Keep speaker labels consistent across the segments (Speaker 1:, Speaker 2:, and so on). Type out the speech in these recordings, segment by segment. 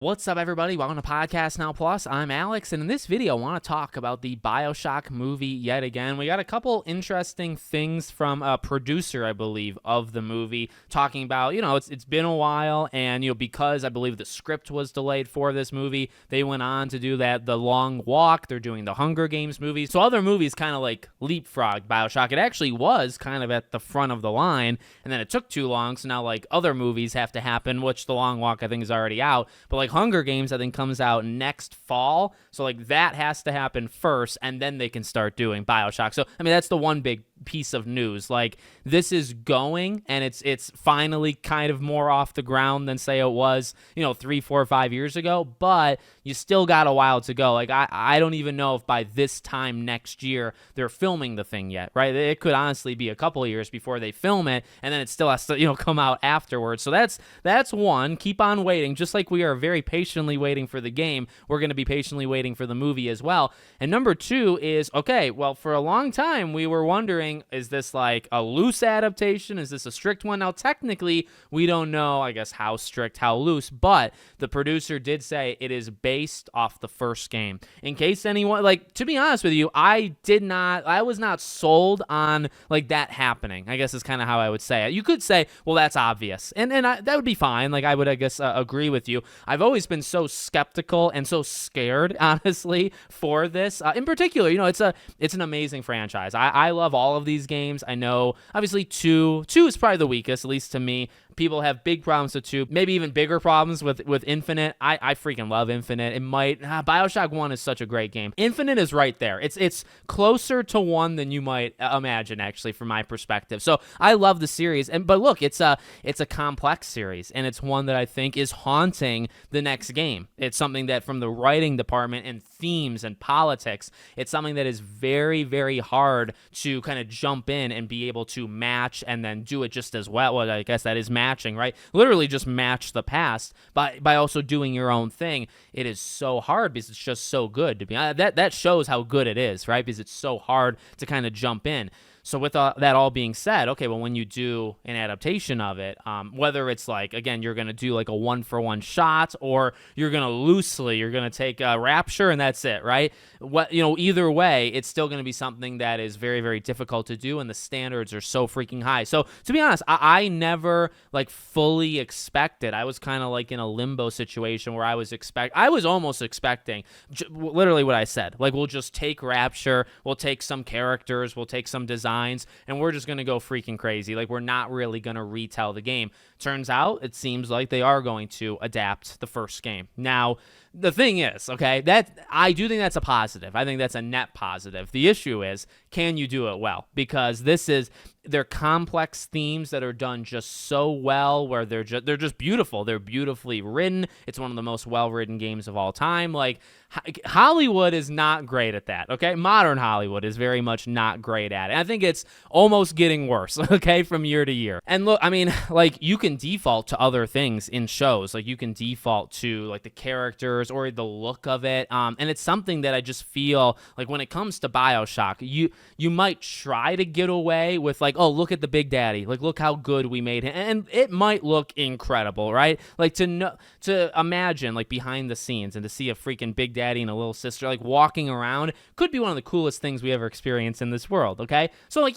Speaker 1: What's up, everybody? Welcome to Podcast Now Plus. I'm Alex, and in this video, I want to talk about the Bioshock movie yet again. We got a couple interesting things from a producer, I believe, of the movie, talking about, it's been a while, and, because I believe the script was delayed for this movie, they went on to do The Long Walk. They're doing the Hunger Games movie. So other movies kind of like leapfrogged Bioshock. It actually was kind of at the front of the line, and then it took too long, so now, other movies have to happen, which The Long Walk, I think, is already out, but, Hunger Games, I think, comes out next fall. So, that has to happen first, and then they can start doing Bioshock. So, that's the one big piece of news. This is going, and it's finally kind of more off the ground than, say, it was, 3, 4, 5 years ago, but you still got a while to go. I don't even know if by this time next year they're filming the thing yet, right? It could honestly be a couple of years before they film it, and then it still has to, come out afterwards. So that's one. Keep on waiting. Just like we are very patiently waiting for the game, we're going to be patiently waiting for the movie as well. And number two is, okay, well, for a long time we were wondering, is this a loose adaptation? Is this a strict one? Now, technically, we don't know, I guess, how strict, how loose, but the producer did say it is based off the first game. In case anyone, to be honest with you, I was not sold on, that happening, I guess is kind of how I would say it. You could say, well, that's obvious, and that would be fine. I would, I guess, agree with you. I've always been so skeptical and so scared, honestly, for this. In particular, it's an amazing franchise. I love all of these games. I know, obviously, two is probably the weakest, at least to me. People have big problems with 2, maybe even bigger problems with Infinite. I freaking love Infinite. Bioshock 1 is such a great game. Infinite is right there. It's closer to 1 than you might imagine, actually, from my perspective. So I love the series. But look, it's a complex series, and it's one that I think is haunting the next game. It's something that, from the writing department and themes and politics, it's something that is very, very hard to kind of jump in and be able to match and then do it just as well. Well, I guess that is matching, right? Literally just match the past by also doing your own thing. It is so hard because it's just so good to be that shows how good it is, right? Because it's so hard to kind of jump in. So with that all being said, okay, well, when you do an adaptation of it, whether it's again, you're going to do a 1-for-1 shot, or you're going to take Rapture and that's it, right? Either way, it's still going to be something that is very, very difficult to do, and the standards are so freaking high. So to be honest, I never fully expected. I was kind of in a limbo situation where I was almost expecting literally what I said. We'll just take Rapture, we'll take some characters, we'll take some design, and we're just going to go freaking crazy. We're not really going to retell the game. Turns out, it seems like they are going to adapt the first game. Now, the thing is, okay, that I do think that's a positive. I think that's a net positive. The issue is, can you do it well? Because they're complex themes that are done just so well, where they're just beautiful. They're beautifully written. It's one of the most well-written games of all time. Hollywood is not great at that, okay? Modern Hollywood is very much not great at it. And I think it's almost getting worse, okay, from year to year. And look, you can default to other things in shows. You can default to, the characters or the look of it. And it's something that I just feel, when it comes to Bioshock, you might try to get away with, oh, look at the Big Daddy. Look how good we made him. And it might look incredible, right? To imagine, behind the scenes, and to see a freaking Big Daddy and a little sister, walking around, could be one of the coolest things we ever experienced in this world, okay? So,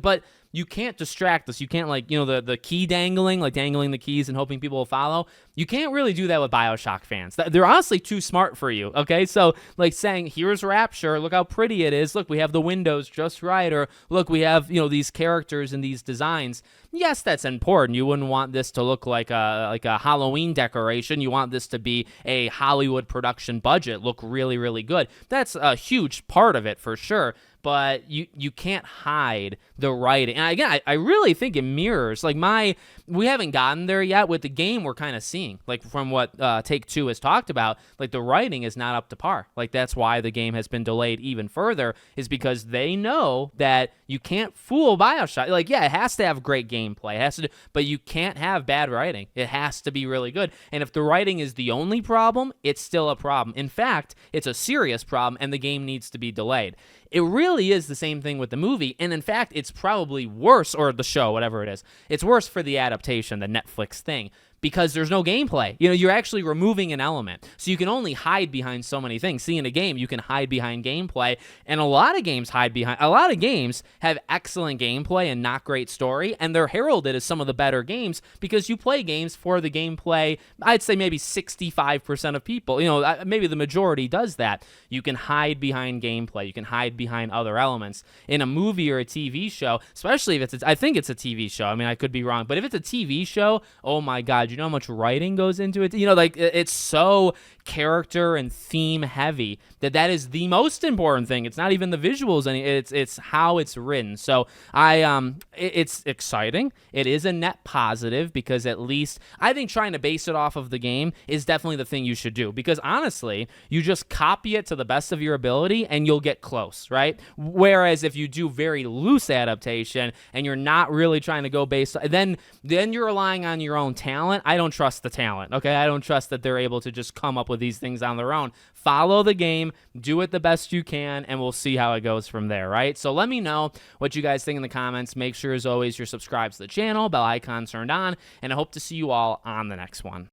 Speaker 1: but you can't distract us. You can't, the key dangling, dangling the keys and hoping people will follow. You can't really do that with Bioshock fans. They're honestly too smart for you, okay? So, saying, here's Rapture, look how pretty it is. Look, we have the windows just right. Or, look, we have, these characters and these designs. Yes, that's important. You wouldn't want this to look like a Halloween decoration. You want this to be a Hollywood production budget, look really, really good. That's a huge part of it, for sure. But you can't hide the writing. And again, I really think it mirrors, we haven't gotten there yet with the game we're kind of seeing, from what Take-Two has talked about, the writing is not up to par. That's why the game has been delayed even further, is because they know that you can't fool Bioshock. Yeah, it has to have great gameplay, but you can't have bad writing. It has to be really good. And if the writing is the only problem, it's still a problem. In fact, it's a serious problem, and the game needs to be delayed. It really is the same thing with the movie, and in fact, it's probably worse, or the show, whatever it is. It's worse for the adaptation, the Netflix thing, because there's no gameplay. You know, you're actually removing an element. So you can only hide behind so many things. See, in a game, you can hide behind gameplay, and a lot of games have excellent gameplay and not great story, and they're heralded as some of the better games because you play games for the gameplay. I'd say maybe 65% of people, you know, maybe the majority does that. You can hide behind gameplay. You can hide behind other elements. In a movie or a TV show, especially if I think it's a TV show. I mean, I could be wrong, but if it's a TV show, oh my God, you know how much writing goes into it? You know, like it's so character and theme heavy that is the most important thing. It's not even the visuals, and it's how it's written. So it's exciting. It is a net positive because at least I think trying to base it off of the game is definitely the thing you should do, because honestly, you just copy it to the best of your ability and you'll get close, right? Whereas if you do very loose adaptation and you're not really trying to go based, then you're relying on your own talent. I don't trust the talent, okay? I don't trust that they're able to just come up with these things on their own. Follow the game, do it the best you can, and we'll see how it goes from there, right? So let me know what you guys think in the comments. Make sure, as always, you're subscribed to the channel, bell icon turned on, and I hope to see you all on the next one.